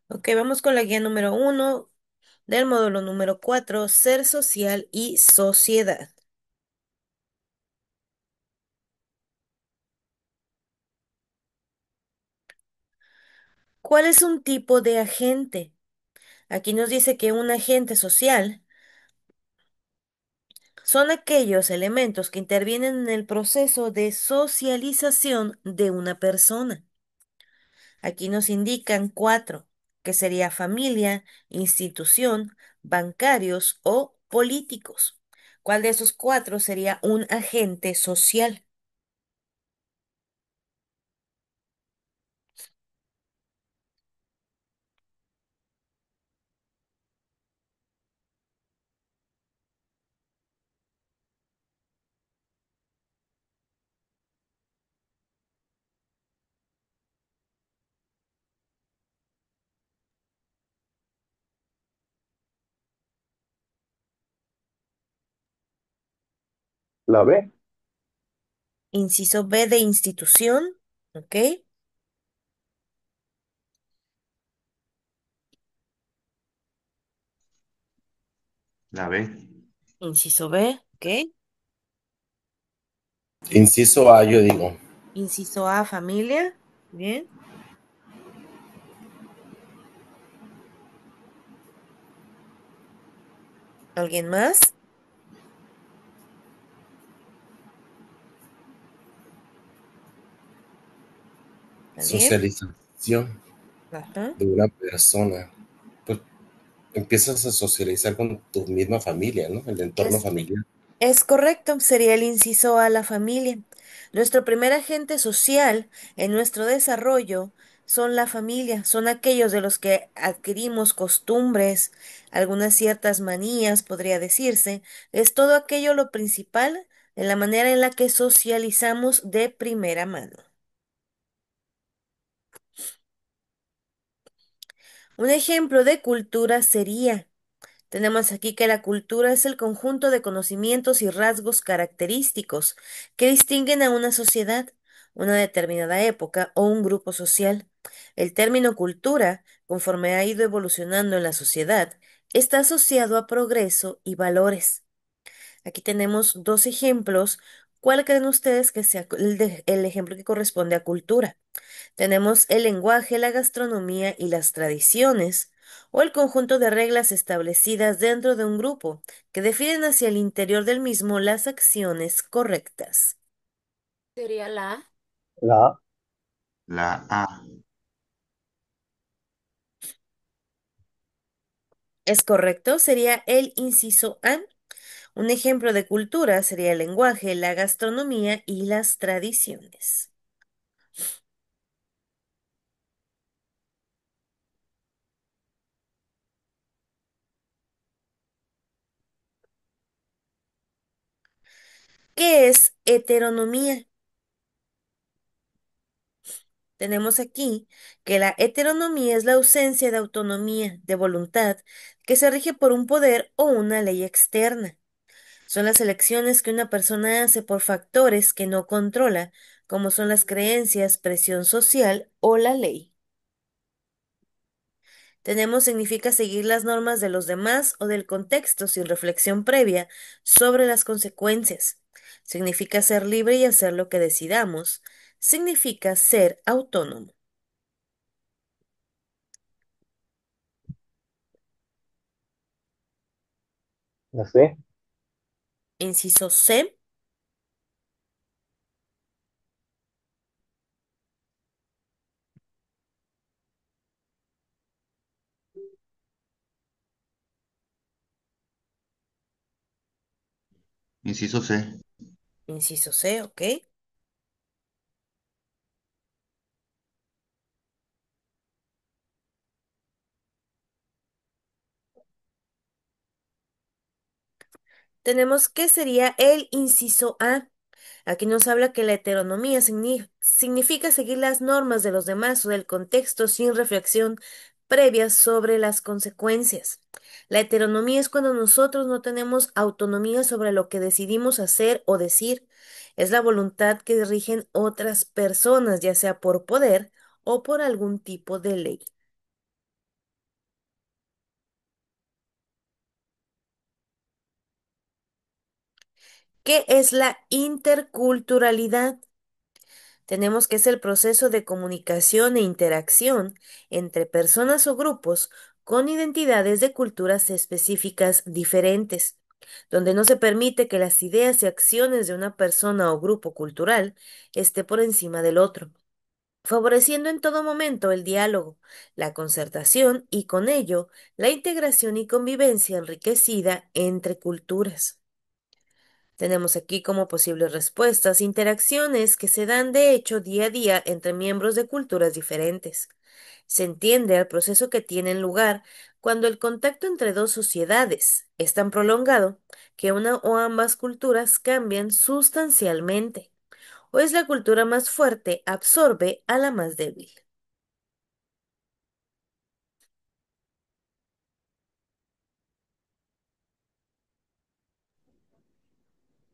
Ok, vamos con la guía número 1 del módulo número 4, ser social y sociedad. ¿Cuál es un tipo de agente? Aquí nos dice que un agente social son aquellos elementos que intervienen en el proceso de socialización de una persona. Aquí nos indican cuatro, que sería familia, institución, bancarios o políticos. ¿Cuál de esos cuatro sería un agente social? ¿La B? Inciso B de institución, ¿ok? La B. Inciso B, ¿ok? Inciso A, yo digo. Inciso A, familia, bien. ¿Alguien más? ¿Alguien? Socialización Ajá. de una persona. Pues empiezas a socializar con tu misma familia, ¿no? El entorno Es, familiar. es correcto, sería el inciso A, la familia. Nuestro primer agente social en nuestro desarrollo son la familia, son aquellos de los que adquirimos costumbres, algunas ciertas manías, podría decirse. Es todo aquello lo principal en la manera en la que socializamos de primera mano. Un ejemplo de cultura sería, tenemos aquí que la cultura es el conjunto de conocimientos y rasgos característicos que distinguen a una sociedad, una determinada época o un grupo social. El término cultura, conforme ha ido evolucionando en la sociedad, está asociado a progreso y valores. Aquí tenemos dos ejemplos. ¿Cuál creen ustedes que sea el ejemplo que corresponde a cultura? Tenemos el lenguaje, la gastronomía y las tradiciones, o el conjunto de reglas establecidas dentro de un grupo, que definen hacia el interior del mismo las acciones correctas. Sería la A. La A. La A. ¿Es correcto? Sería el inciso A. Un ejemplo de cultura sería el lenguaje, la gastronomía y las tradiciones. ¿Qué es heteronomía? Tenemos aquí que la heteronomía es la ausencia de autonomía, de voluntad, que se rige por un poder o una ley externa. Son las elecciones que una persona hace por factores que no controla, como son las creencias, presión social o la ley. Tenemos significa seguir las normas de los demás o del contexto sin reflexión previa sobre las consecuencias. Significa ser libre y hacer lo que decidamos. Significa ser autónomo. La C. Inciso C. Inciso C. Inciso C, ok. Tenemos que sería el inciso A. Aquí nos habla que la heteronomía significa seguir las normas de los demás o del contexto sin reflexión previa sobre las consecuencias. La heteronomía es cuando nosotros no tenemos autonomía sobre lo que decidimos hacer o decir. Es la voluntad que rigen otras personas, ya sea por poder o por algún tipo de ley. ¿Qué es la interculturalidad? Tenemos que es el proceso de comunicación e interacción entre personas o grupos con identidades de culturas específicas diferentes, donde no se permite que las ideas y acciones de una persona o grupo cultural esté por encima del otro, favoreciendo en todo momento el diálogo, la concertación y con ello la integración y convivencia enriquecida entre culturas. Tenemos aquí como posibles respuestas interacciones que se dan de hecho día a día entre miembros de culturas diferentes. Se entiende al proceso que tienen lugar cuando el contacto entre dos sociedades es tan prolongado que una o ambas culturas cambian sustancialmente, o es la cultura más fuerte absorbe a la más débil.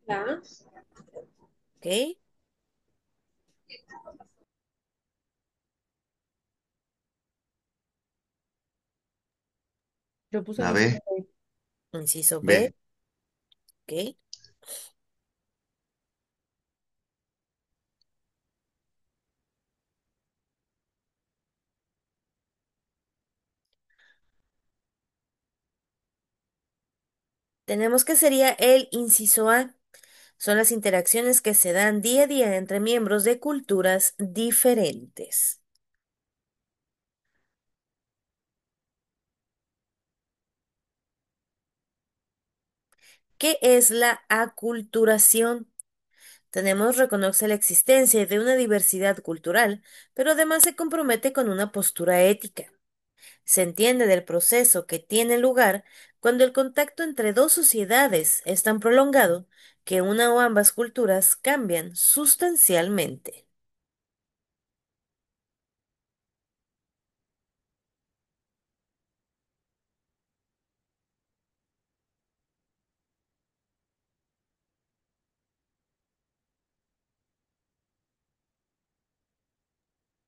La, ¿Ok? yo puse el La inciso B. B. Inciso B. B. ¿Ok? Tenemos que sería el inciso A. Son las interacciones que se dan día a día entre miembros de culturas diferentes. ¿Qué es la aculturación? Tenemos reconoce la existencia de una diversidad cultural, pero además se compromete con una postura ética. Se entiende del proceso que tiene lugar cuando el contacto entre dos sociedades es tan prolongado que una o ambas culturas cambian sustancialmente.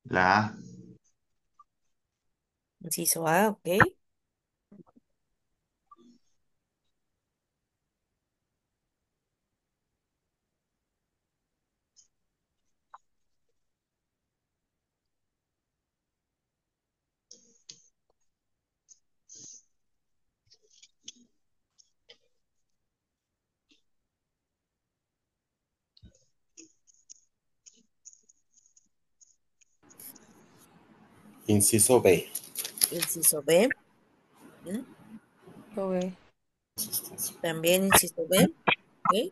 La A. Inciso A, ¿ok? Inciso B. Inciso B. ¿Mm? Ok. También inciso B. ¿Ok?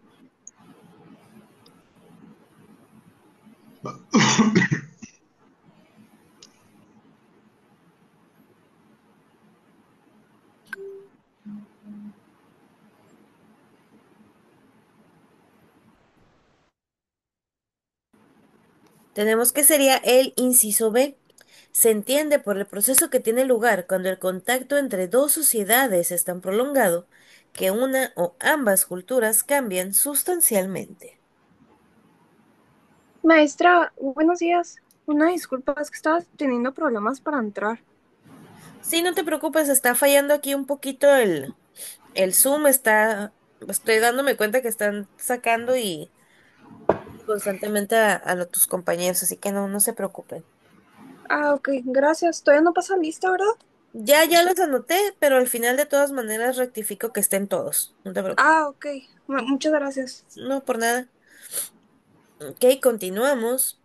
Tenemos que sería el inciso B. Se entiende por el proceso que tiene lugar cuando el contacto entre dos sociedades es tan prolongado que una o ambas culturas cambian sustancialmente. Maestra, buenos días. Una disculpa, es que estaba teniendo problemas para entrar. Sí, no te preocupes, está fallando aquí un poquito el Zoom, estoy dándome cuenta que están sacando y constantemente a tus compañeros, así que no se preocupen. Ah, ok, gracias. Todavía no pasa lista, ¿verdad? Ya los anoté, pero al final de todas maneras rectifico que estén todos. No te preocupes. Ah, ok. Muchas gracias. No, por nada. Ok, continuamos.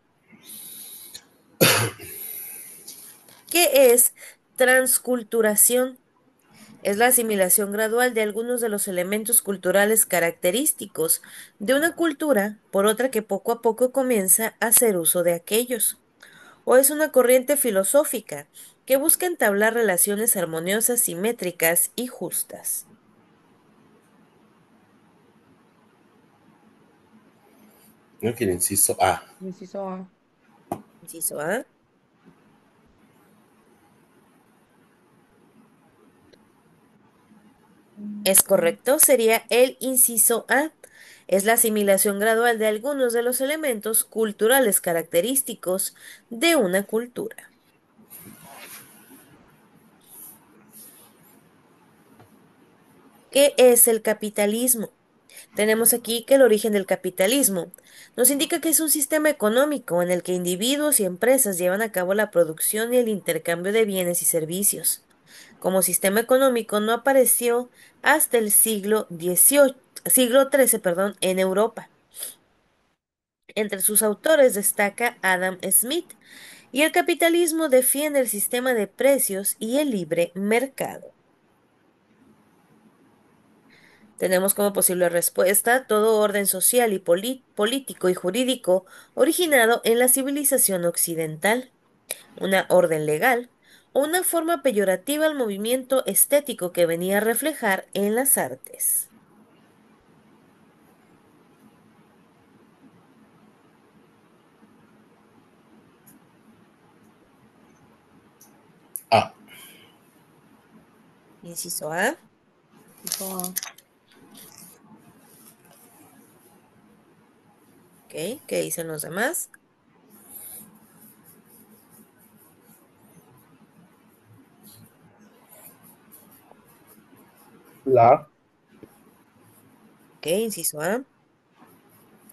¿Qué es transculturación? Es la asimilación gradual de algunos de los elementos culturales característicos de una cultura por otra que poco a poco comienza a hacer uso de aquellos. O es una corriente filosófica que busca entablar relaciones armoniosas, simétricas y justas. Creo que el inciso A. Inciso A. Inciso A. Es correcto, sería el inciso A. Es la asimilación gradual de algunos de los elementos culturales característicos de una cultura. ¿Qué es el capitalismo? Tenemos aquí que el origen del capitalismo nos indica que es un sistema económico en el que individuos y empresas llevan a cabo la producción y el intercambio de bienes y servicios. Como sistema económico no apareció hasta el siglo XIII, perdón, en Europa. Entre sus autores destaca Adam Smith, y el capitalismo defiende el sistema de precios y el libre mercado. Tenemos como posible respuesta todo orden social y político y jurídico originado en la civilización occidental, una orden legal o una forma peyorativa al movimiento estético que venía a reflejar en las artes. A. Inciso A. Inciso A. Ok, ¿qué dicen los demás? La A. Ok, inciso A.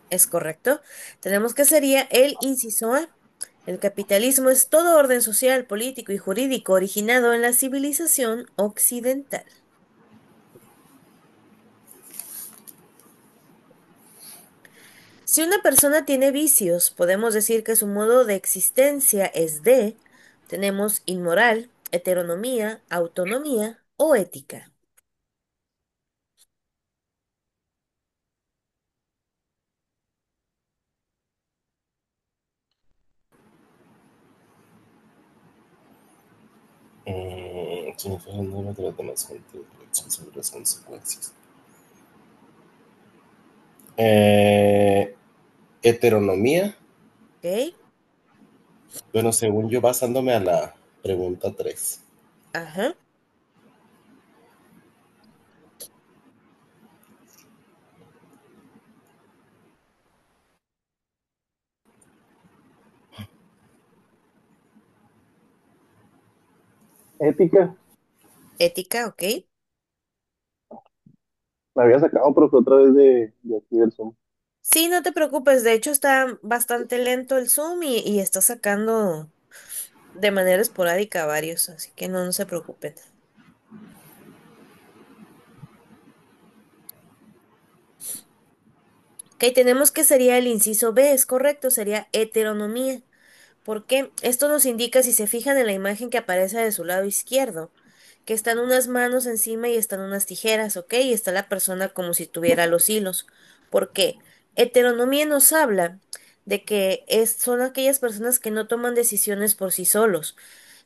Es correcto. Tenemos que sería el inciso A. El capitalismo es todo orden social, político y jurídico originado en la civilización occidental. Si una persona tiene vicios, podemos decir que su modo de existencia es tenemos inmoral, heteronomía, autonomía o ética. Significa el número de los demás gente, reflexión sobre las consecuencias. Heteronomía. ¿Ok? Bueno, según yo, basándome a la pregunta 3. Ajá. Ética. Ética, ¿ok? La había sacado, pero fue otra vez de aquí del Zoom. Sí, no te preocupes. De hecho, está bastante lento el Zoom y está sacando de manera esporádica varios, así que no se preocupen. Ok, tenemos que sería el inciso B, es correcto, sería heteronomía. Porque esto nos indica, si se fijan en la imagen que aparece de su lado izquierdo, que están unas manos encima y están unas tijeras, ¿ok? Y está la persona como si tuviera los hilos. ¿Por qué? Heteronomía nos habla de que son aquellas personas que no toman decisiones por sí solos.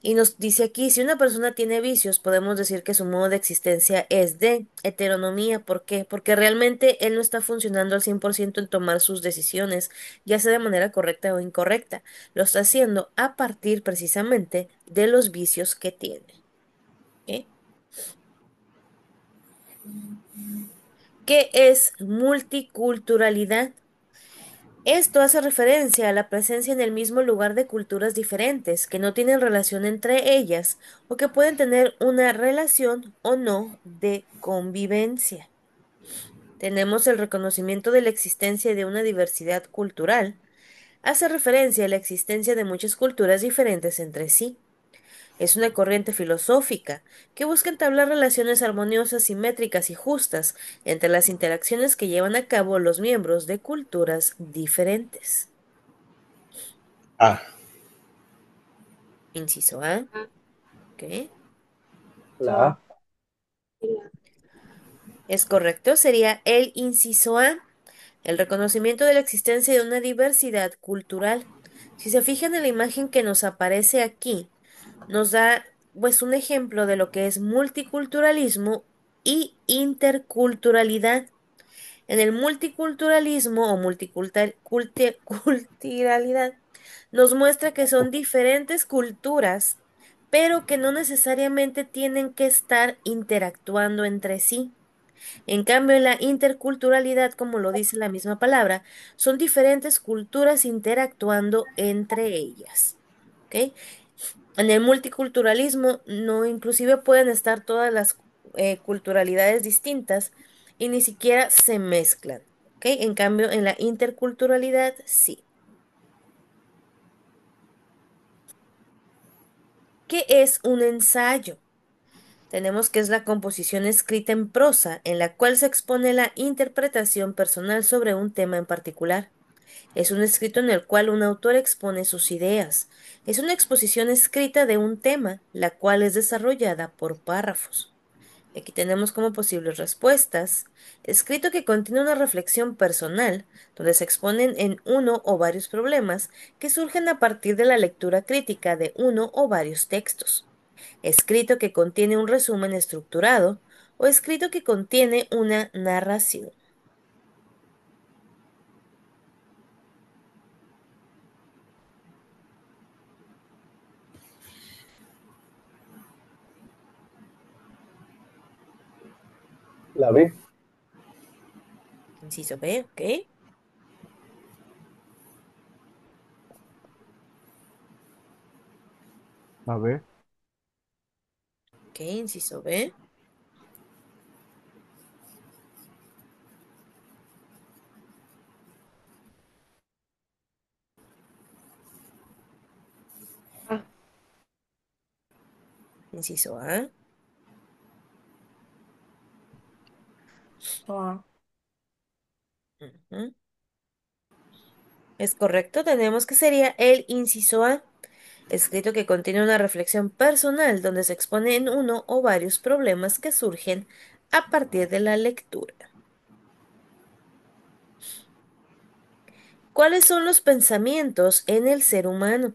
Y nos dice aquí, si una persona tiene vicios, podemos decir que su modo de existencia es de heteronomía. ¿Por qué? Porque realmente él no está funcionando al 100% en tomar sus decisiones, ya sea de manera correcta o incorrecta. Lo está haciendo a partir precisamente de los vicios que tiene. ¿Ok? ¿Qué es multiculturalidad? Esto hace referencia a la presencia en el mismo lugar de culturas diferentes que no tienen relación entre ellas o que pueden tener una relación o no de convivencia. Tenemos el reconocimiento de la existencia de una diversidad cultural. Hace referencia a la existencia de muchas culturas diferentes entre sí. Es una corriente filosófica que busca entablar relaciones armoniosas, simétricas y justas entre las interacciones que llevan a cabo los miembros de culturas diferentes. A. Inciso A. ¿Ok? La Inciso A. A. Es correcto, sería el inciso A, el reconocimiento de la existencia de una diversidad cultural. Si se fijan en la imagen que nos aparece aquí, nos da pues un ejemplo de lo que es multiculturalismo y interculturalidad. En el multiculturalismo o multiculturalidad nos muestra que son diferentes culturas, pero que no necesariamente tienen que estar interactuando entre sí. En cambio, en la interculturalidad, como lo dice la misma palabra, son diferentes culturas interactuando entre ellas. ¿Ok? En el multiculturalismo, no, inclusive pueden estar todas las culturalidades distintas, y ni siquiera se mezclan, ¿ok? En cambio, en la interculturalidad, sí. ¿Qué es un ensayo? Tenemos que es la composición escrita en prosa en la cual se expone la interpretación personal sobre un tema en particular. Es un escrito en el cual un autor expone sus ideas. Es una exposición escrita de un tema, la cual es desarrollada por párrafos. Aquí tenemos como posibles respuestas: escrito que contiene una reflexión personal, donde se exponen en uno o varios problemas que surgen a partir de la lectura crítica de uno o varios textos. Escrito que contiene un resumen estructurado o escrito que contiene una narración. La B. Inciso B, ¿ok? A ver, Ok, inciso B. A. Inciso A. A. Ujú. Es correcto, tenemos que sería el inciso A, escrito que contiene una reflexión personal donde se exponen uno o varios problemas que surgen a partir de la lectura. ¿Cuáles son los pensamientos en el ser humano?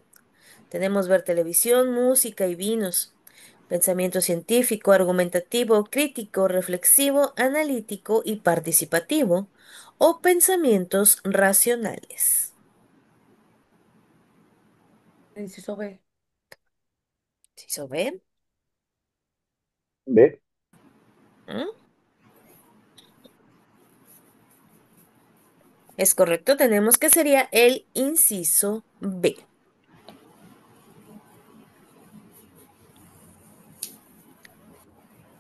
Tenemos ver televisión, música y vinos. Pensamiento científico, argumentativo, crítico, reflexivo, analítico y participativo, o pensamientos racionales. Inciso B. ¿Inciso B? B. ¿Mm? Es correcto, tenemos que sería el inciso B.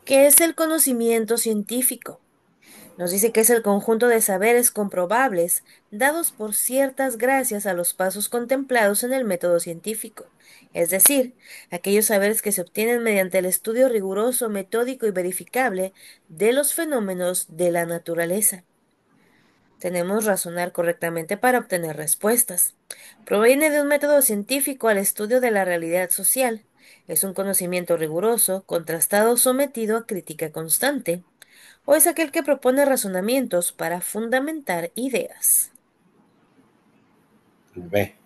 ¿Qué es el conocimiento científico? Nos dice que es el conjunto de saberes comprobables dados por ciertas gracias a los pasos contemplados en el método científico, es decir, aquellos saberes que se obtienen mediante el estudio riguroso, metódico y verificable de los fenómenos de la naturaleza. Tenemos razonar correctamente para obtener respuestas. Proviene de un método científico al estudio de la realidad social. Es un conocimiento riguroso, contrastado, sometido a crítica constante. O es aquel que propone razonamientos para fundamentar ideas. B.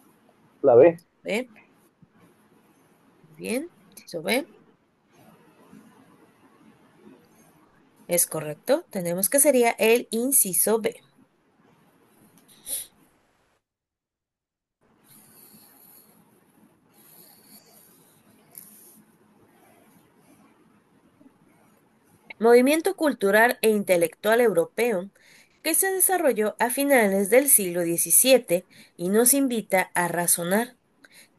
La B. ¿Ve? Bien, ¿inciso B? Es correcto. Tenemos que sería el inciso B. Movimiento cultural e intelectual europeo que se desarrolló a finales del siglo XVII y nos invita a razonar.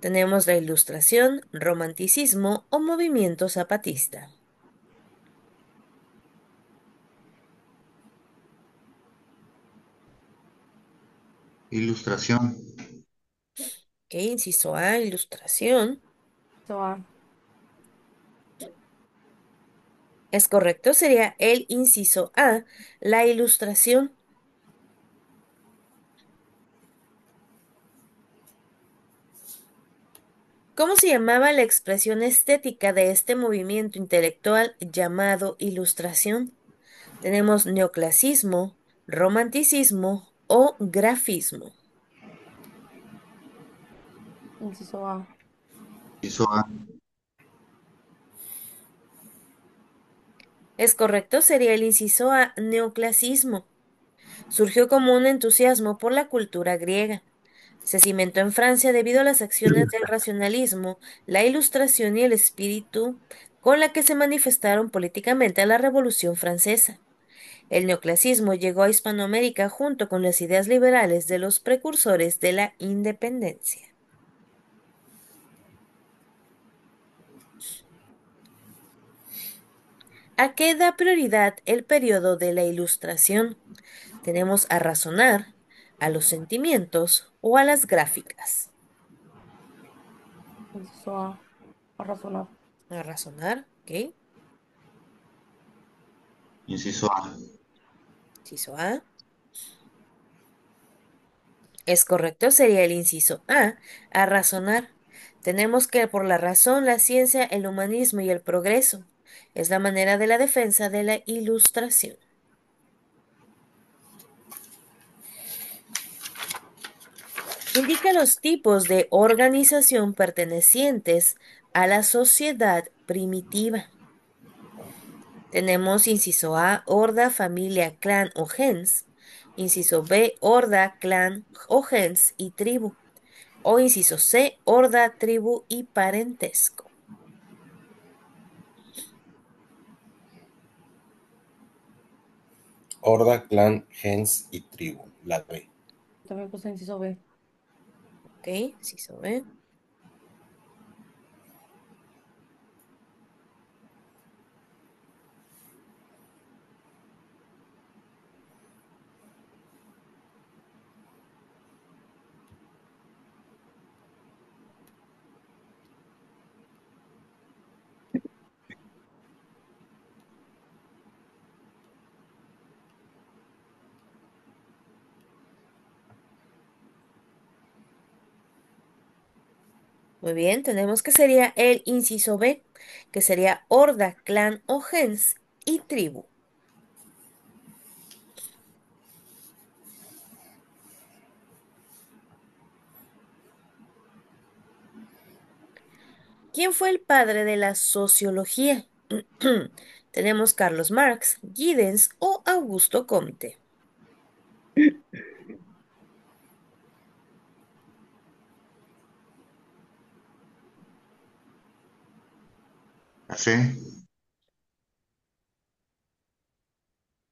Tenemos la Ilustración, Romanticismo o Movimiento Zapatista. Ilustración. Ok, inciso A, Ilustración. Inciso A. Es correcto, sería el inciso A, la Ilustración. ¿Cómo se llamaba la expresión estética de este movimiento intelectual llamado Ilustración? Tenemos neoclasismo, romanticismo o grafismo. Inciso A. Inciso A. Es correcto, sería el inciso A, neoclasismo. Surgió como un entusiasmo por la cultura griega. Se cimentó en Francia debido a las acciones del racionalismo, la ilustración y el espíritu con la que se manifestaron políticamente a la Revolución Francesa. El neoclasismo llegó a Hispanoamérica junto con las ideas liberales de los precursores de la independencia. ¿A qué da prioridad el periodo de la Ilustración? Tenemos a razonar, a los sentimientos o a las gráficas. Inciso A. A razonar. A razonar, ¿ok? Inciso A. Inciso A. Es correcto, sería el inciso A razonar. Tenemos que por la razón, la ciencia, el humanismo y el progreso es la manera de la defensa de la Ilustración. Indica los tipos de organización pertenecientes a la sociedad primitiva. Tenemos inciso A, horda, familia, clan o gens. Inciso B, horda, clan o gens y tribu. O inciso C, horda, tribu y parentesco. Horda, clan, gens y tribu. La B. También puse inciso B. Ok, inciso B. Muy bien, tenemos que sería el inciso B, que sería horda, clan o gens y tribu. ¿Quién fue el padre de la sociología? Tenemos Carlos Marx, Giddens o Augusto Comte. La C.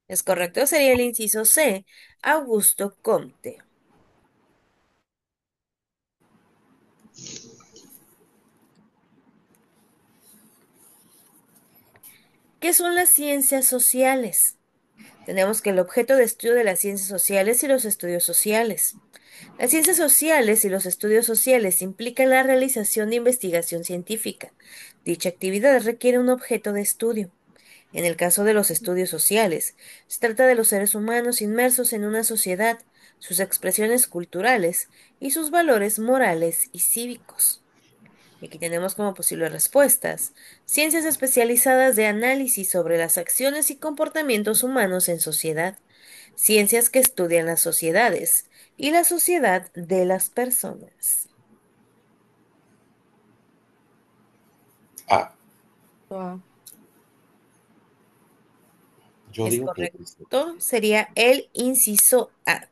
Es correcto, sería el inciso C, Augusto Comte. ¿Qué son las ciencias sociales? Tenemos que el objeto de estudio de las ciencias sociales y los estudios sociales. Las ciencias sociales y los estudios sociales implican la realización de investigación científica. Dicha actividad requiere un objeto de estudio. En el caso de los estudios sociales, se trata de los seres humanos inmersos en una sociedad, sus expresiones culturales y sus valores morales y cívicos. Y aquí tenemos como posibles respuestas: ciencias especializadas de análisis sobre las acciones y comportamientos humanos en sociedad, ciencias que estudian las sociedades y la sociedad de las personas. A. Inciso A. Yo Es digo que correcto, sería el inciso A.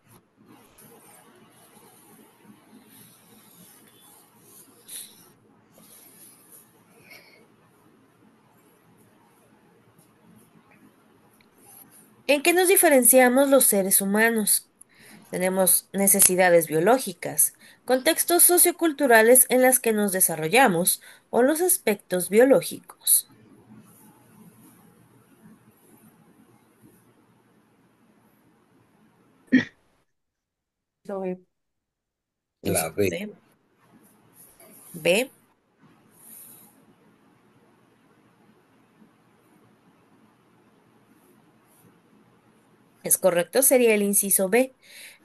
¿En qué nos diferenciamos los seres humanos? Tenemos necesidades biológicas, contextos socioculturales en las que nos desarrollamos o los aspectos biológicos. Inciso B. la Inciso B. B. B. Es correcto, sería el inciso B.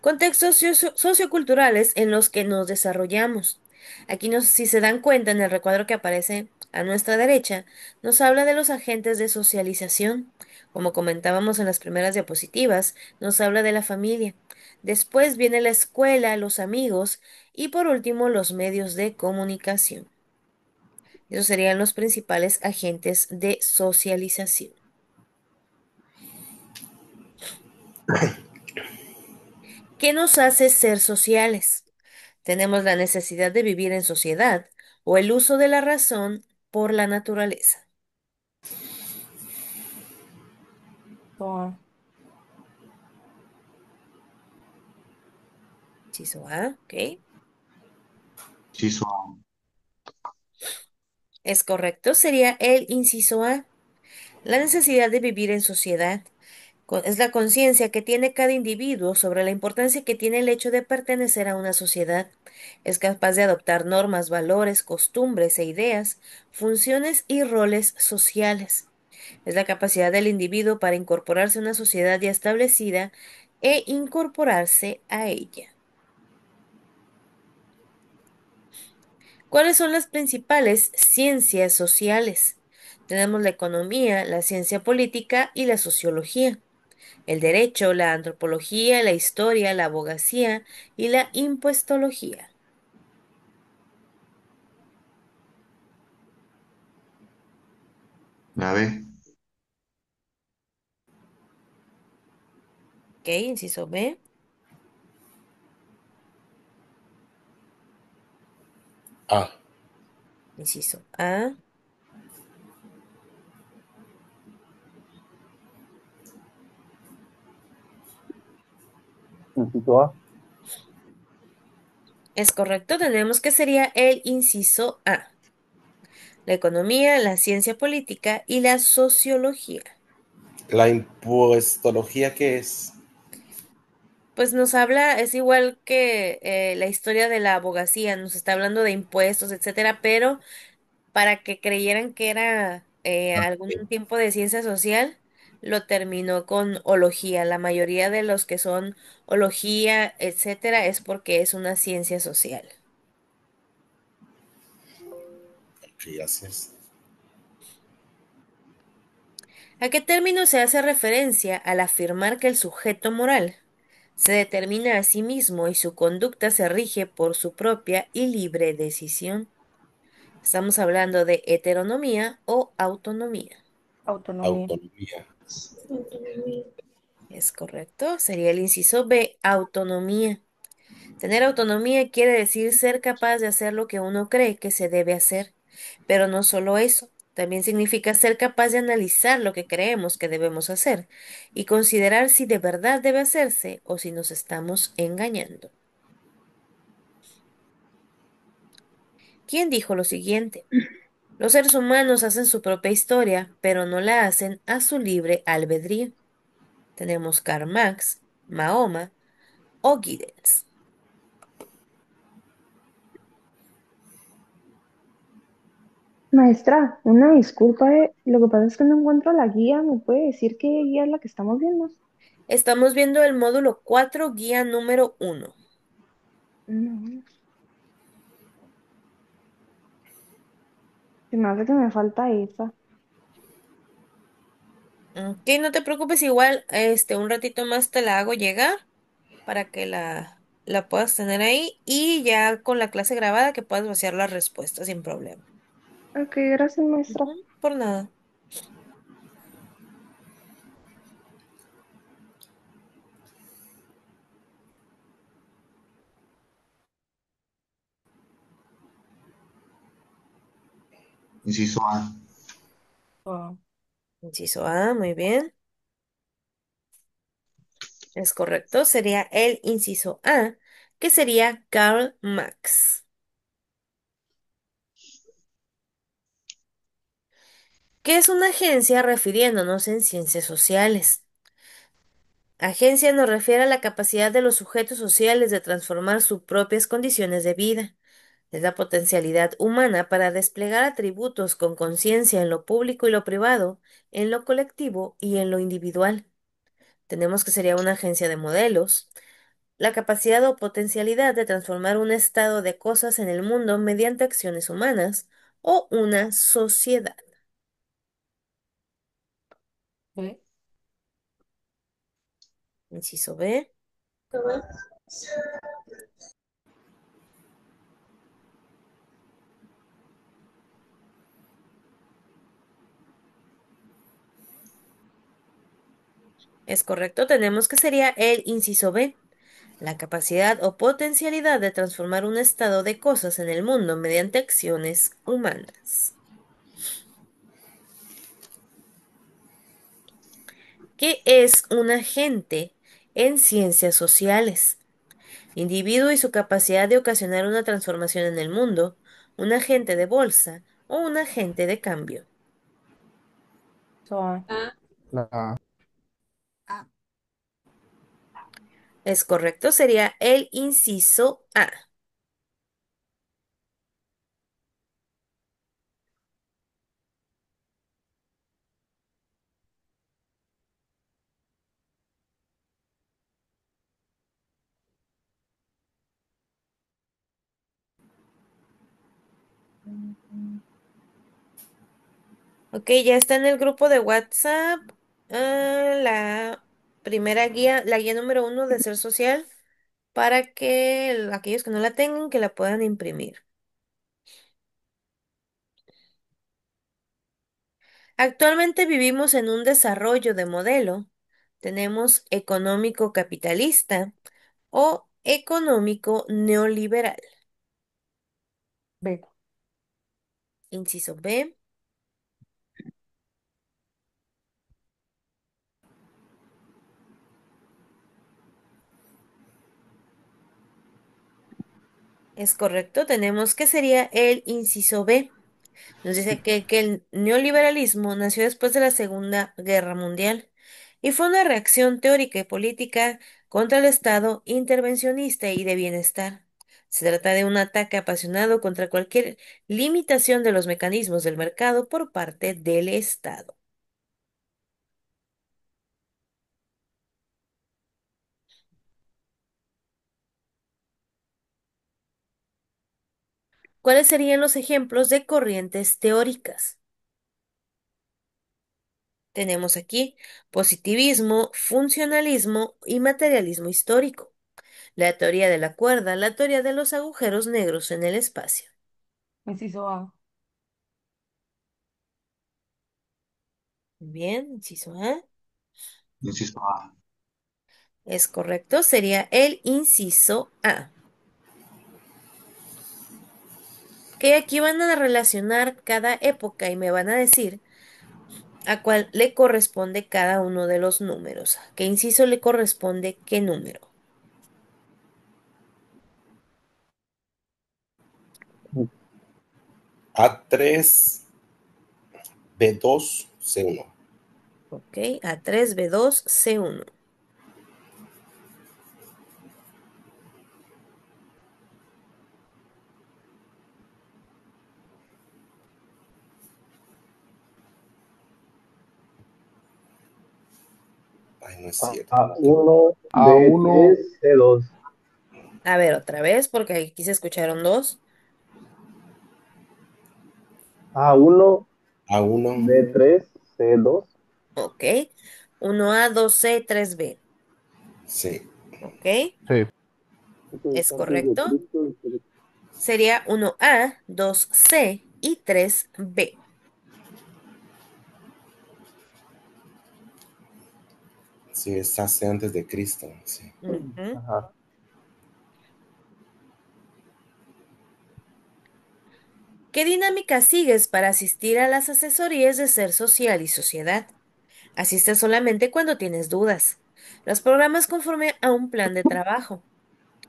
Contextos socioculturales en los que nos desarrollamos. Aquí si se dan cuenta en el recuadro que aparece a nuestra derecha, nos habla de los agentes de socialización. Como comentábamos en las primeras diapositivas, nos habla de la familia. Después viene la escuela, los amigos y por último los medios de comunicación. Esos serían los principales agentes de socialización. ¿Qué nos hace ser sociales? Tenemos la necesidad de vivir en sociedad o el uso de la razón por la naturaleza. Inciso A. Inciso A, ok. Inciso A. Es correcto, sería el inciso A. La necesidad de vivir en sociedad. Es la conciencia que tiene cada individuo sobre la importancia que tiene el hecho de pertenecer a una sociedad. Es capaz de adoptar normas, valores, costumbres e ideas, funciones y roles sociales. Es la capacidad del individuo para incorporarse a una sociedad ya establecida e incorporarse a ella. ¿Cuáles son las principales ciencias sociales? Tenemos la economía, la ciencia política y la sociología, el derecho, la antropología, la historia, la abogacía y la impuestología. La B. ¿Ok? Inciso B. A. Inciso A. Inciso A. Es correcto, tenemos que sería el inciso A. La economía, la ciencia política y la sociología. La impuestología, ¿qué es? Pues nos habla, es igual que la historia de la abogacía, nos está hablando de impuestos, etcétera, pero para que creyeran que era algún Ok, tiempo de ciencia social, lo terminó con ología. La mayoría de los que son ología, etcétera, es porque es una ciencia social. gracias. ¿A qué término se hace referencia al afirmar que el sujeto moral se determina a sí mismo y su conducta se rige por su propia y libre decisión? Estamos hablando de heteronomía o autonomía. Autonomía. Autonomía. Es correcto, sería el inciso B, autonomía. Tener autonomía quiere decir ser capaz de hacer lo que uno cree que se debe hacer, pero no solo eso, también significa ser capaz de analizar lo que creemos que debemos hacer y considerar si de verdad debe hacerse o si nos estamos engañando. ¿Quién dijo lo siguiente? Los seres humanos hacen su propia historia, pero no la hacen a su libre albedrío. Tenemos Karl Marx, Mahoma o Giddens. Maestra, una disculpa, lo que pasa es que no encuentro la guía. ¿Me puede decir qué guía es la que estamos viendo? Estamos viendo el módulo 4, guía número 1. No, se me hace que me falta esa. Ok, no te preocupes, igual un ratito más te la hago llegar para que la puedas tener ahí y ya con la clase grabada que puedas vaciar las respuestas sin problema. Ok, gracias, maestra. Ujú, por nada. Inciso A. Ah, Inciso A, muy bien. Es correcto, sería el inciso A, que sería Karl Marx. ¿Qué es una agencia refiriéndonos en ciencias sociales? Agencia nos refiere a la capacidad de los sujetos sociales de transformar sus propias condiciones de vida. Es la potencialidad humana para desplegar atributos con conciencia en lo público y lo privado, en lo colectivo y en lo individual. Tenemos que sería una agencia de modelos, la capacidad o potencialidad de transformar un estado de cosas en el mundo mediante acciones humanas o una sociedad. B. Inciso B. Es correcto, tenemos que sería el inciso B. La capacidad o potencialidad de transformar un estado de cosas en el mundo mediante acciones humanas. ¿Qué es un agente en ciencias sociales? Individuo y su capacidad de ocasionar una transformación en el mundo, un agente de bolsa o un agente de cambio. Inciso A. La A. Es correcto, sería el inciso A. Ok, ya está en el grupo de WhatsApp. La primera guía, la guía número 1 de Ser Social, para que aquellos que no la tengan, que la puedan imprimir. Actualmente vivimos en un desarrollo de modelo. Tenemos económico capitalista o económico neoliberal. B. Inciso B. Es correcto, tenemos que sería el inciso B. Nos dice que el neoliberalismo nació después de la Segunda Guerra Mundial y fue una reacción teórica y política contra el Estado intervencionista y de bienestar. Se trata de un ataque apasionado contra cualquier limitación de los mecanismos del mercado por parte del Estado. ¿Cuáles serían los ejemplos de corrientes teóricas? Tenemos aquí positivismo, funcionalismo y materialismo histórico. La teoría de la cuerda, la teoría de los agujeros negros en el espacio. Inciso A. Bien, inciso A. Inciso A. Es correcto, sería el inciso A. Que aquí van a relacionar cada época y me van a decir a cuál le corresponde cada uno de los números. ¿A qué inciso le corresponde qué número? A3, B2, C1. Ok, A3, B2, C1. Ay, no es A, cierto. A1, A1, B3, C2. A ver, otra vez, porque aquí se escucharon dos. A1, A1, B3, C2. Ok. 1A, 2C, 3B. sí. Ok, sí. es correcto. Sería 1A, 2C y 3B. Sí, es hace antes de Cristo. Sí. Ujú. Ajá. ¿Qué dinámica sigues para asistir a las asesorías de Ser Social y Sociedad? Asistes solamente cuando tienes dudas. Los programas conforme a un plan de trabajo.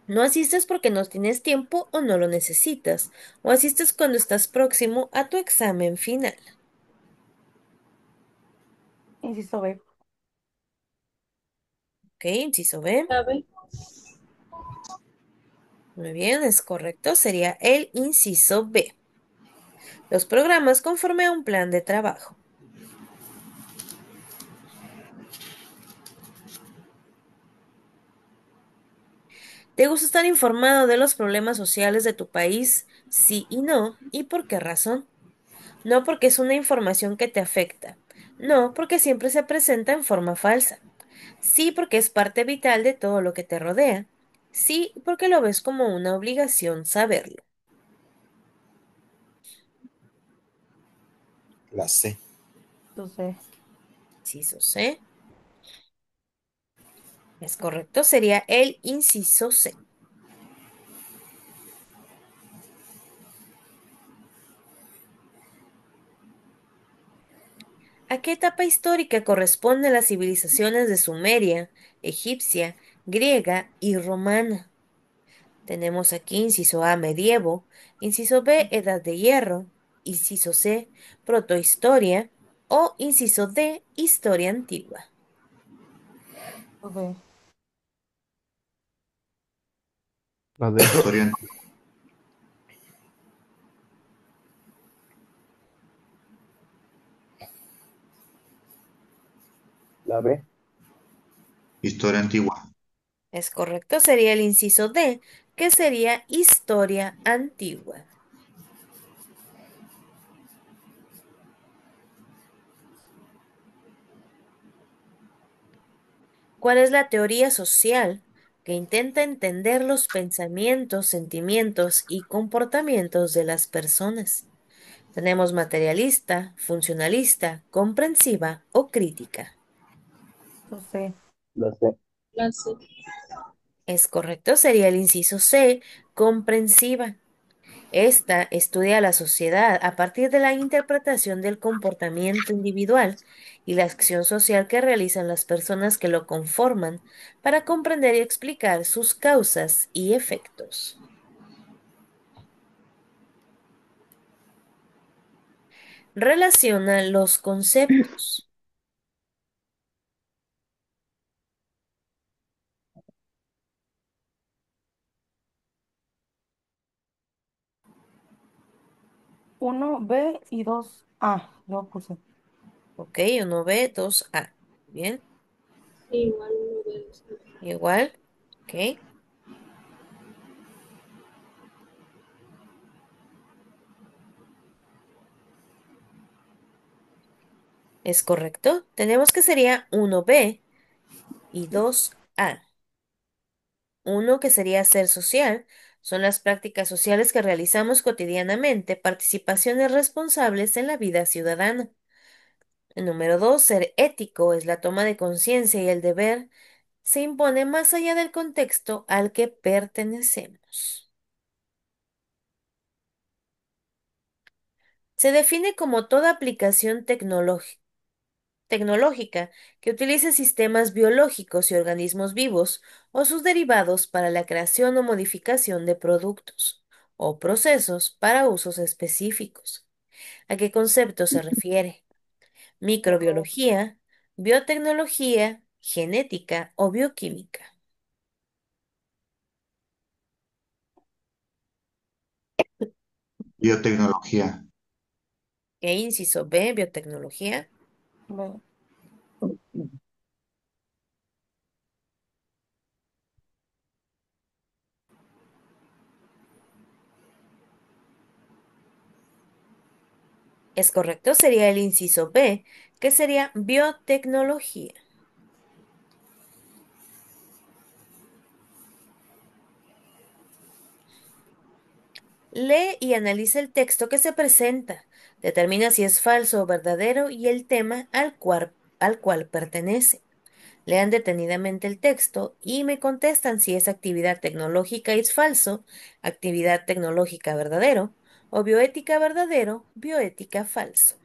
No asistes porque no tienes tiempo o no lo necesitas. O asistes cuando estás próximo a tu examen final. Inciso B. Ok, inciso B. ¿Sabe? Muy bien, es correcto. Sería el inciso B. Los programas conforme a un plan de trabajo. ¿Te gusta estar informado de los problemas sociales de tu país? Sí y no. ¿Y por qué razón? No porque es una información que te afecta. No porque siempre se presenta en forma falsa. Sí porque es parte vital de todo lo que te rodea. Sí porque lo ves como una obligación saberlo. La C. Inciso C. Inciso C. Es correcto, sería el inciso C. ¿A qué etapa histórica corresponden las civilizaciones de Sumeria, egipcia, griega y romana? Tenemos aquí inciso A, medievo, inciso B, edad de hierro, inciso C, protohistoria, O inciso D, historia antigua. B. La D. Historia antigua. La B. Historia antigua. Es correcto, sería el inciso D, que sería historia antigua. ¿Cuál es la teoría social que intenta entender los pensamientos, sentimientos y comportamientos de las personas? Tenemos materialista, funcionalista, comprensiva o crítica. C. La C. Es correcto, sería el inciso C, comprensiva. Esta estudia la sociedad a partir de la interpretación del comportamiento individual y la acción social que realizan las personas que lo conforman para comprender y explicar sus causas y efectos. Relaciona los conceptos. 1B y 2A. Lo puse. Ok, 1B, 2A. Bien, igual. Ok, es correcto. Tenemos que sería 1B y 2A. Uno que sería ser social, son las prácticas sociales que realizamos cotidianamente, participaciones responsables en la vida ciudadana. El número dos, ser ético, es la toma de conciencia y el deber se impone más allá del contexto al que pertenecemos. Se define como toda aplicación tecnológica que utilice sistemas biológicos y organismos vivos o sus derivados para la creación o modificación de productos o procesos para usos específicos. ¿A qué concepto se refiere? Microbiología, biotecnología, genética o bioquímica. Biotecnología. E inciso B, biotecnología. B. Es correcto, sería el inciso B, que sería biotecnología. Lee y analiza el texto que se presenta, determina si es falso o verdadero y el tema al cual pertenece. Lean detenidamente el texto y me contestan si es actividad tecnológica es falso, actividad tecnológica verdadero, o bioética verdadero, bioética falso.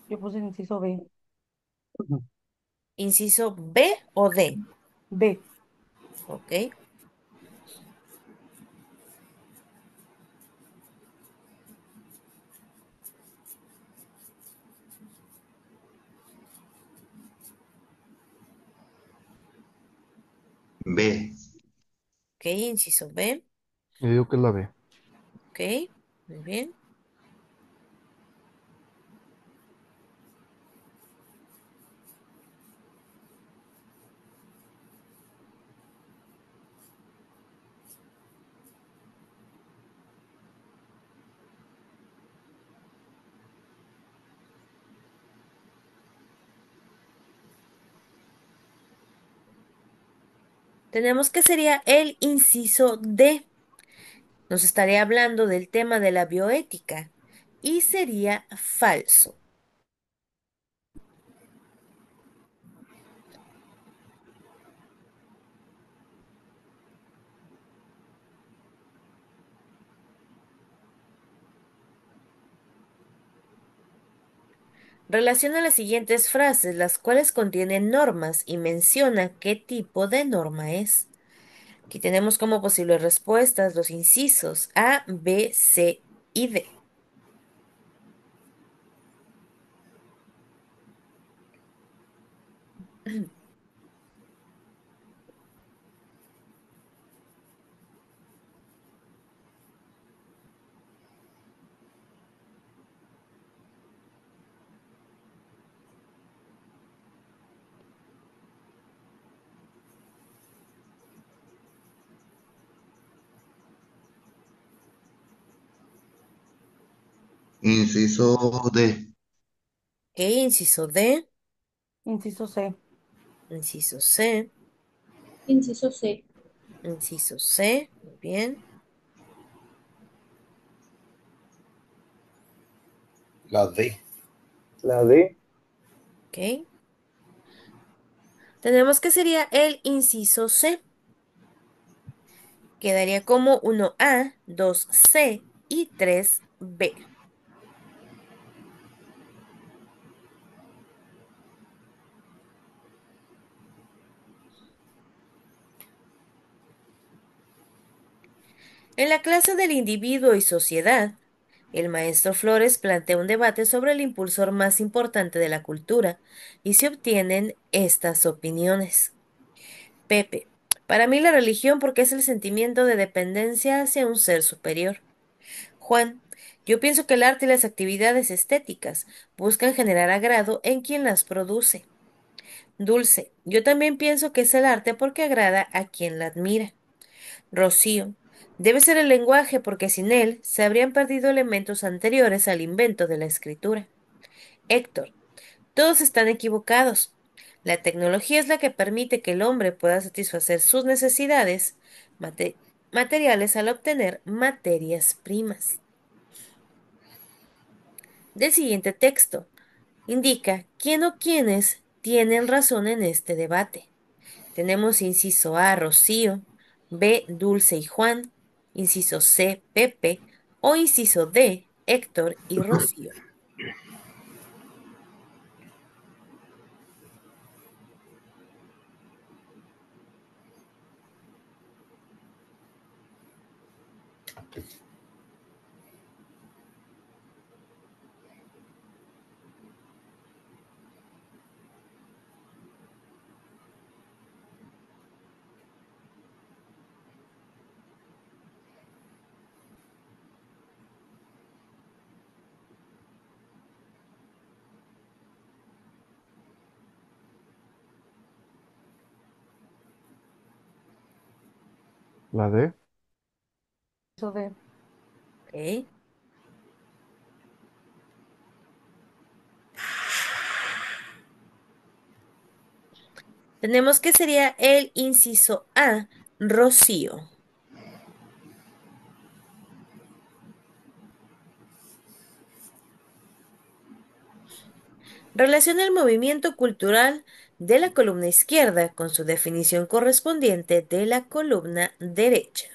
Yo puse inciso B. Inciso B o D. B. Ok, B. ok, inciso B. Yo digo que es la B. Ok, muy bien. Tenemos que sería el inciso D. Nos estaría hablando del tema de la bioética y sería falso. Relaciona las siguientes frases, las cuales contienen normas y menciona qué tipo de norma es. Aquí tenemos como posibles respuestas los incisos A, B, C y D. Inciso D. ¿Qué? Inciso D, Inciso C. inciso C, Inciso C. inciso C, muy bien, La D. La D. ok. Tenemos que sería el inciso C. Quedaría como 1A, 2C y 3B. En la clase del individuo y sociedad, el maestro Flores plantea un debate sobre el impulsor más importante de la cultura y se obtienen estas opiniones. Pepe, para mí la religión porque es el sentimiento de dependencia hacia un ser superior. Juan, yo pienso que el arte y las actividades estéticas buscan generar agrado en quien las produce. Dulce, yo también pienso que es el arte porque agrada a quien la admira. Rocío, debe ser el lenguaje porque sin él se habrían perdido elementos anteriores al invento de la escritura. Héctor, todos están equivocados. La tecnología es la que permite que el hombre pueda satisfacer sus necesidades materiales al obtener materias primas. Del siguiente texto indica quién o quiénes tienen razón en este debate. Tenemos inciso A, Rocío, B, Dulce y Juan, inciso C, Pepe, o inciso D, Héctor y Rocío. La D. Inciso D. ¿Ok? Tenemos que sería el inciso A, Rocío. Relaciona el movimiento cultural de la columna izquierda con su definición correspondiente de la columna derecha.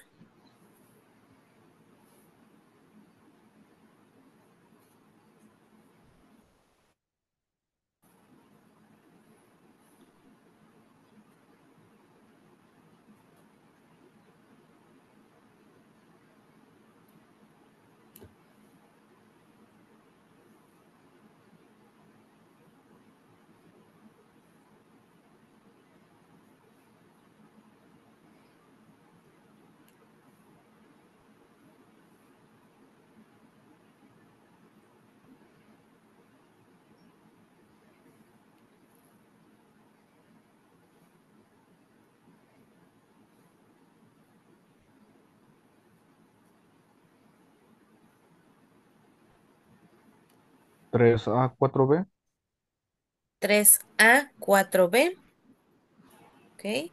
Tres a 4B. 3A, 4B. ¿Ok?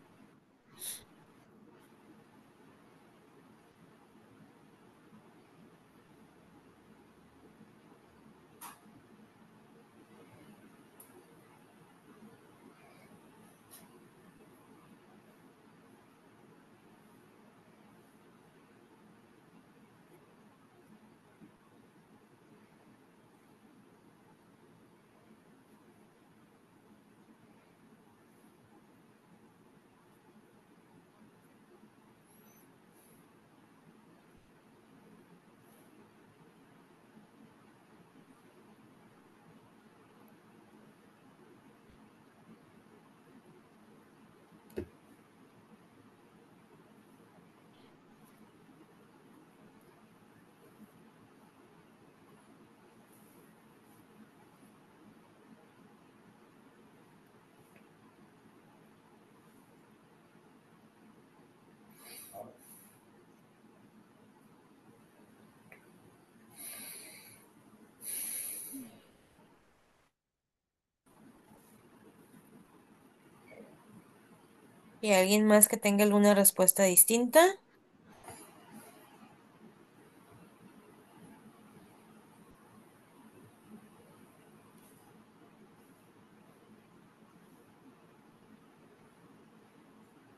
¿Y alguien más que tenga alguna respuesta distinta?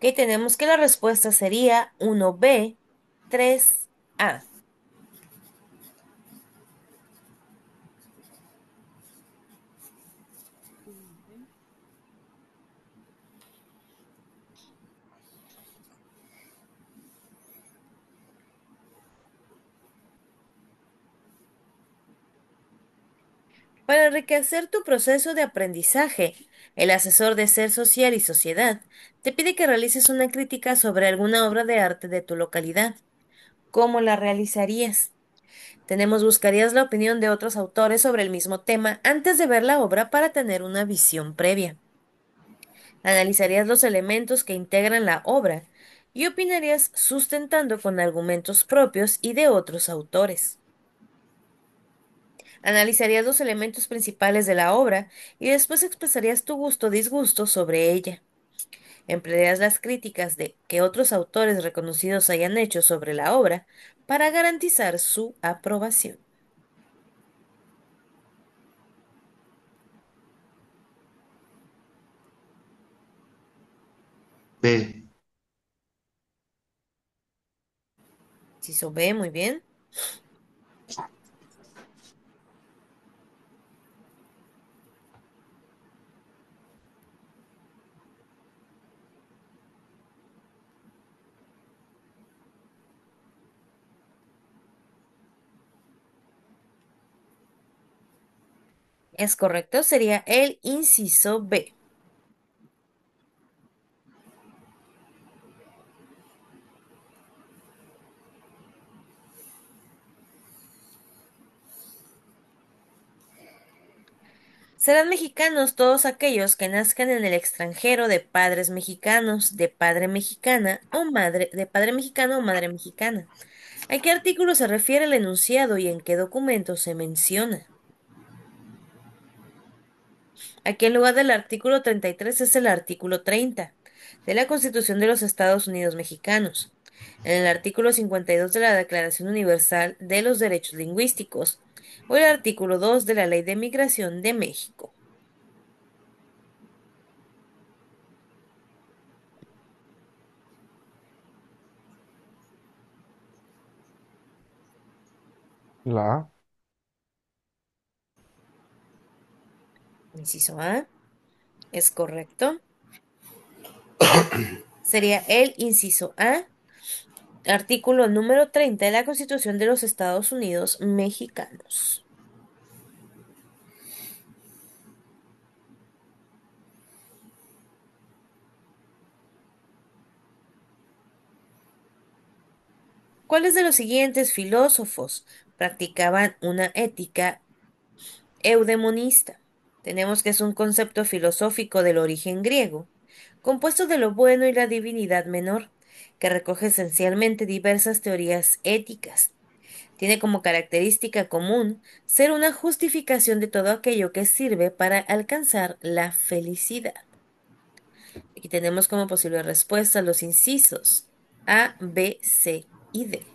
Ok, tenemos que la respuesta sería 1B, 3A. Para enriquecer tu proceso de aprendizaje, el asesor de Ser Social y Sociedad te pide que realices una crítica sobre alguna obra de arte de tu localidad. ¿Cómo la realizarías? Buscarías la opinión de otros autores sobre el mismo tema antes de ver la obra para tener una visión previa. Analizarías los elementos que integran la obra y opinarías sustentando con argumentos propios y de otros autores. Analizarías los elementos principales de la obra y después expresarías tu gusto o disgusto sobre ella. Emplearías las críticas de que otros autores reconocidos hayan hecho sobre la obra para garantizar su aprobación. B. Inciso B, muy bien. Es correcto, sería el inciso B. Serán mexicanos todos aquellos que nazcan en el extranjero de padres mexicanos, de padre mexicana o madre, de padre mexicano o madre mexicana. ¿A qué artículo se refiere el enunciado y en qué documento se menciona? Aquí en lugar del artículo 33 es el artículo 30 de la Constitución de los Estados Unidos Mexicanos. En el artículo 52 de la Declaración Universal de los Derechos Lingüísticos o el artículo 2 de la Ley de Migración de México. La A. Inciso A, es correcto. Sería el inciso A, artículo número 30 de la Constitución de los Estados Unidos Mexicanos. ¿Cuáles de los siguientes filósofos practicaban una ética eudemonista? Tenemos que es un concepto filosófico del origen griego, compuesto de lo bueno y la divinidad menor, que recoge esencialmente diversas teorías éticas. Tiene como característica común ser una justificación de todo aquello que sirve para alcanzar la felicidad. Aquí tenemos como posible respuesta los incisos A, B, C y D.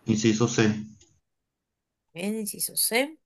Inciso C. Bien, inciso C.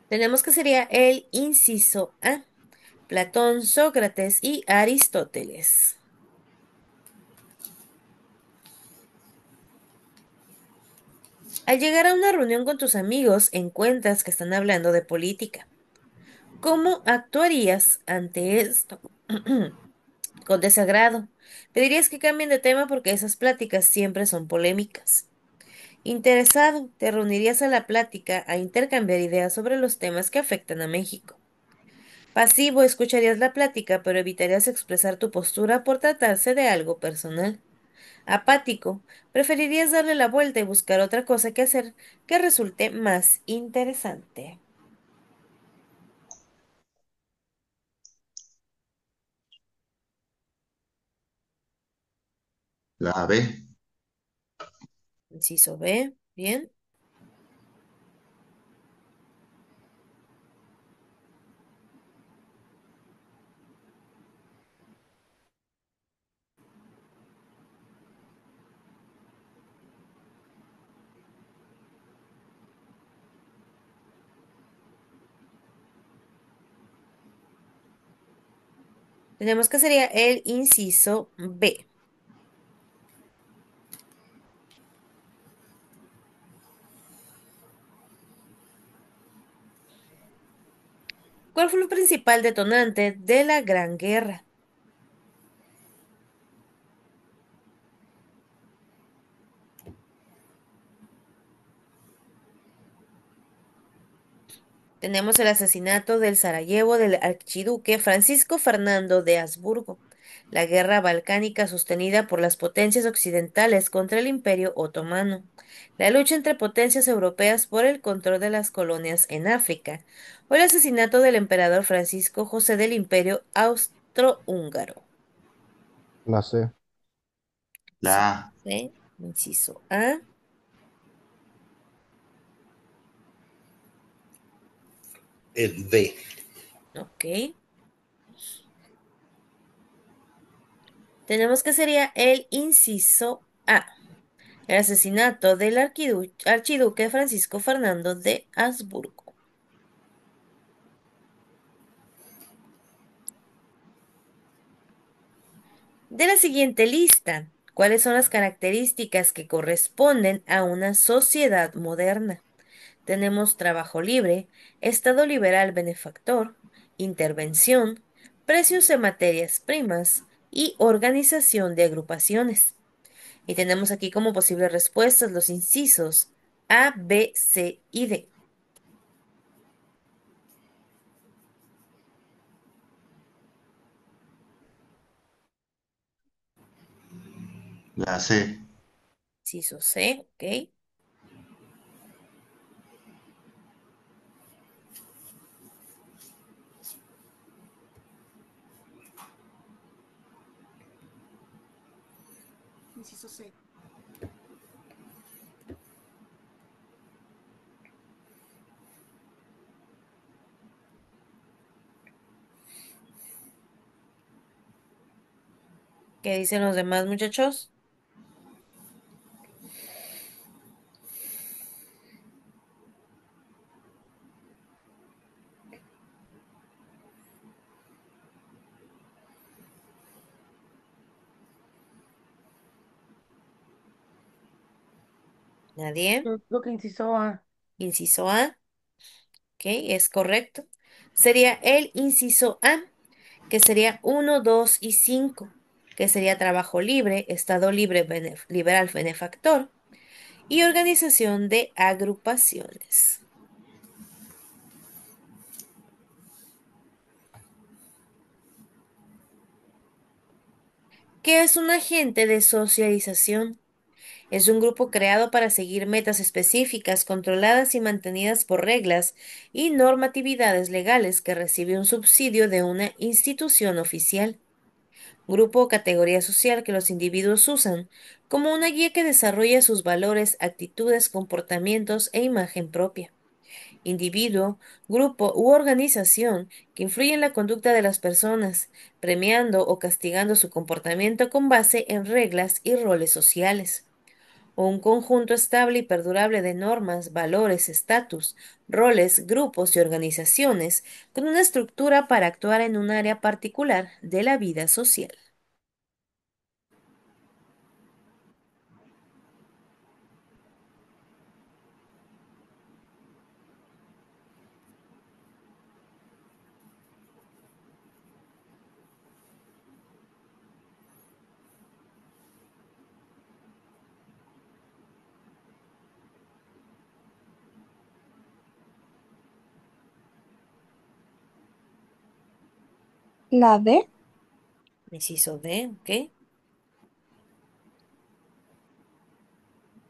Tenemos que sería el inciso A. Platón, Sócrates y Aristóteles. Al llegar a una reunión con tus amigos, encuentras que están hablando de política. ¿Cómo actuarías ante esto? Con desagrado. Pedirías que cambien de tema porque esas pláticas siempre son polémicas. Interesado, te reunirías a la plática a intercambiar ideas sobre los temas que afectan a México. Pasivo, escucharías la plática, pero evitarías expresar tu postura por tratarse de algo personal. Apático, preferirías darle la vuelta y buscar otra cosa que hacer que resulte más interesante. La B. Inciso B, bien. Tenemos que sería el inciso B. ¿Cuál fue el principal detonante de la Gran Guerra? Tenemos el asesinato del Sarajevo del archiduque Francisco Fernando de Habsburgo, la guerra balcánica sostenida por las potencias occidentales contra el Imperio Otomano, la lucha entre potencias europeas por el control de las colonias en África, o el asesinato del emperador Francisco José del Imperio Austrohúngaro. La C. La Inciso A. C, inciso A, El D. ok. Tenemos que sería el inciso A. El asesinato del archiduque Francisco Fernando de Habsburgo. De la siguiente lista, ¿cuáles son las características que corresponden a una sociedad moderna? Tenemos trabajo libre, Estado liberal benefactor, intervención, precios de materias primas y organización de agrupaciones. Y tenemos aquí como posibles respuestas los incisos A, B, C y D. La C. Inciso C, ok. Inciso C. ¿Qué dicen los demás muchachos? ¿Nadie? Yo creo que inciso A. Inciso A, ok, es correcto. Sería el inciso A, que sería 1, 2 y 5, que sería trabajo libre, Estado libre, liberal benefactor y organización de agrupaciones. ¿Qué es un agente de socialización? Es un grupo creado para seguir metas específicas, controladas y mantenidas por reglas y normatividades legales que recibe un subsidio de una institución oficial. Grupo o categoría social que los individuos usan como una guía que desarrolla sus valores, actitudes, comportamientos e imagen propia. Individuo, grupo u organización que influye en la conducta de las personas, premiando o castigando su comportamiento con base en reglas y roles sociales, o un conjunto estable y perdurable de normas, valores, estatus, roles, grupos y organizaciones con una estructura para actuar en un área particular de la vida social. La D. Inciso D, ¿ok?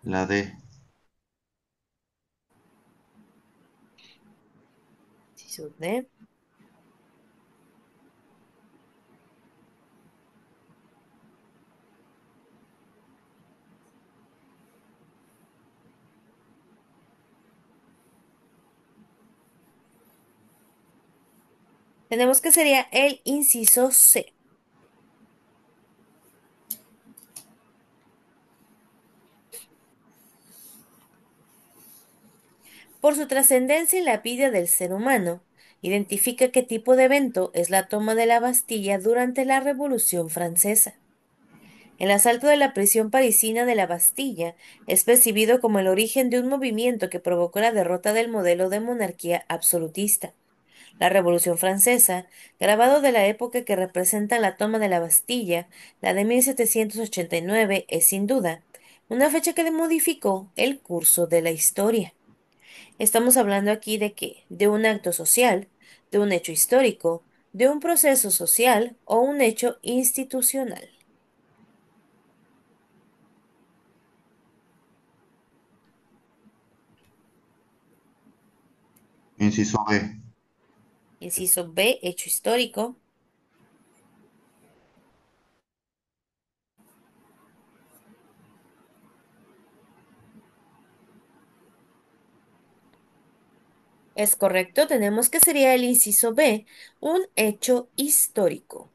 La D. Inciso D. Tenemos que sería el inciso C. Por su trascendencia en la vida del ser humano, identifica qué tipo de evento es la toma de la Bastilla durante la Revolución Francesa. El asalto de la prisión parisina de la Bastilla es percibido como el origen de un movimiento que provocó la derrota del modelo de monarquía absolutista. La Revolución Francesa, grabado de la época que representa la toma de la Bastilla, la de 1789, es sin duda una fecha que modificó el curso de la historia. Estamos hablando aquí de qué, de un acto social, de un hecho histórico, de un proceso social o un hecho institucional. Inciso B. Inciso B, hecho histórico. Es correcto, tenemos que sería el inciso B, un hecho histórico.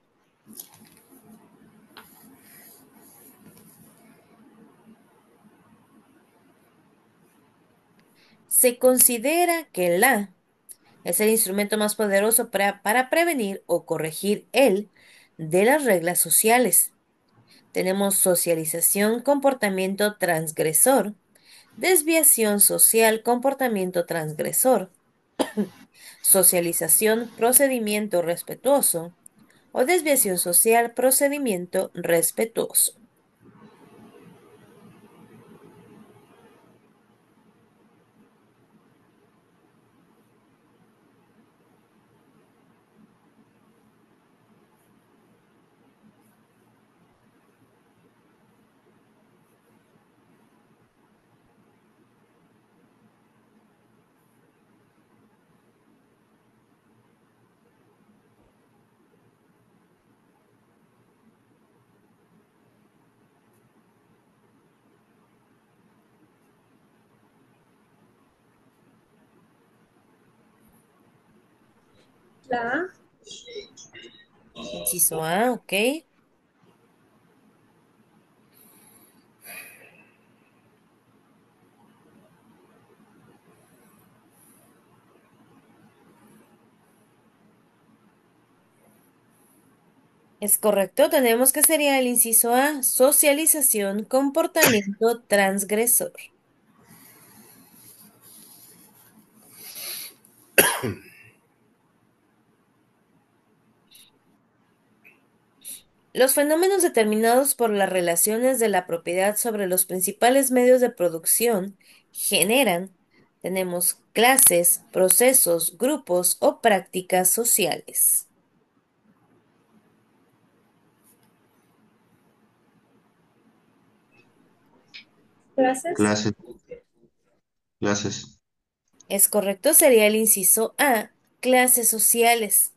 Se considera que la es el instrumento más poderoso para prevenir o corregir el de las reglas sociales. Tenemos socialización, comportamiento transgresor, desviación social, comportamiento transgresor, socialización, procedimiento respetuoso o desviación social, procedimiento respetuoso. La A. Inciso A, ok. Es correcto, tenemos que sería el inciso A, socialización, comportamiento transgresor. Los fenómenos determinados por las relaciones de la propiedad sobre los principales medios de producción generan, tenemos clases, procesos, grupos o prácticas sociales. Clases. Clases. Clases. Es correcto, sería el inciso A, clases sociales.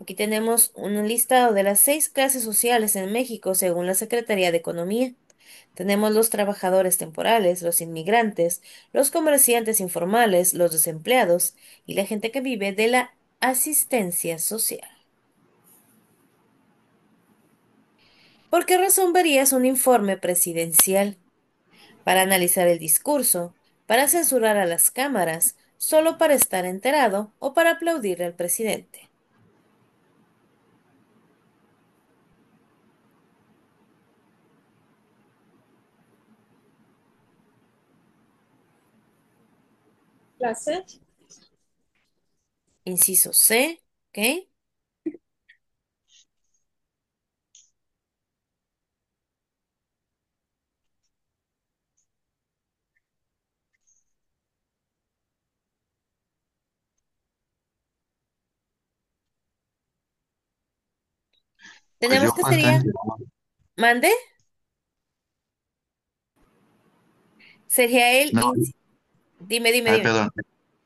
Aquí tenemos un listado de las 6 clases sociales en México según la Secretaría de Economía. Tenemos los trabajadores temporales, los inmigrantes, los comerciantes informales, los desempleados y la gente que vive de la asistencia social. ¿Por qué razón verías un informe presidencial? ¿Para analizar el discurso? ¿Para censurar a las cámaras? ¿Solo para estar enterado o para aplaudirle al presidente? Clase. Inciso C, ¿ok? Pues Tenemos yo que falta sería, en... mande, sería No, dime, dime, ay, dime. perdón.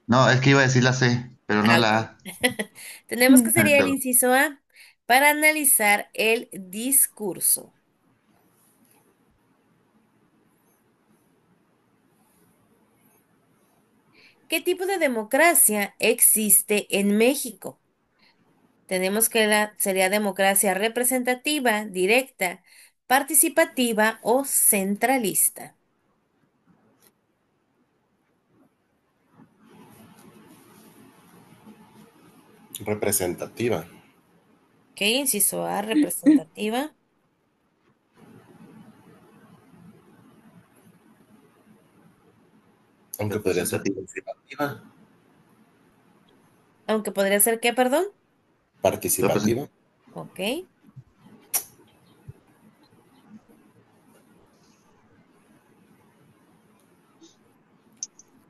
No, es que iba a decir la C, pero no Ah, la ok. A. Tenemos que sería el Perdón. inciso A para analizar el discurso. ¿Qué tipo de democracia existe en México? Tenemos que sería democracia representativa, directa, participativa o centralista. Representativa. Ok, inciso A, representativa. Aunque podría ser Representativa. participativa. Aunque podría ser ¿qué, perdón? Participativa. Ok.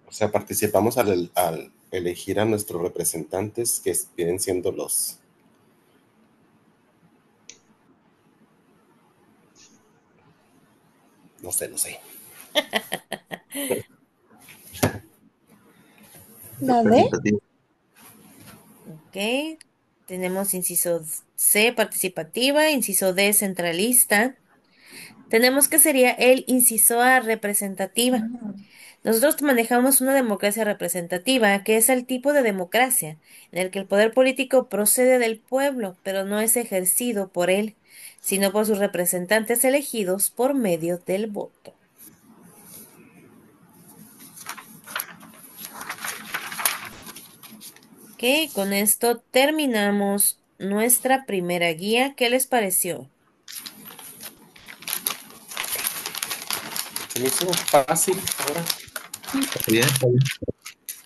O sea, participamos al elegir a nuestros representantes que vienen siendo los... No sé, no sé. La D. Representativa. Ok. Tenemos inciso C, participativa, inciso D, centralista. Tenemos que sería el inciso A, representativa. Nosotros manejamos una democracia representativa, que es el tipo de democracia en el que el poder político procede del pueblo, pero no es ejercido por él, sino por sus representantes elegidos por medio del voto. Ok, con esto terminamos nuestra primera guía. ¿Qué les pareció? Se me hizo fácil ahora. Está bien, está bien.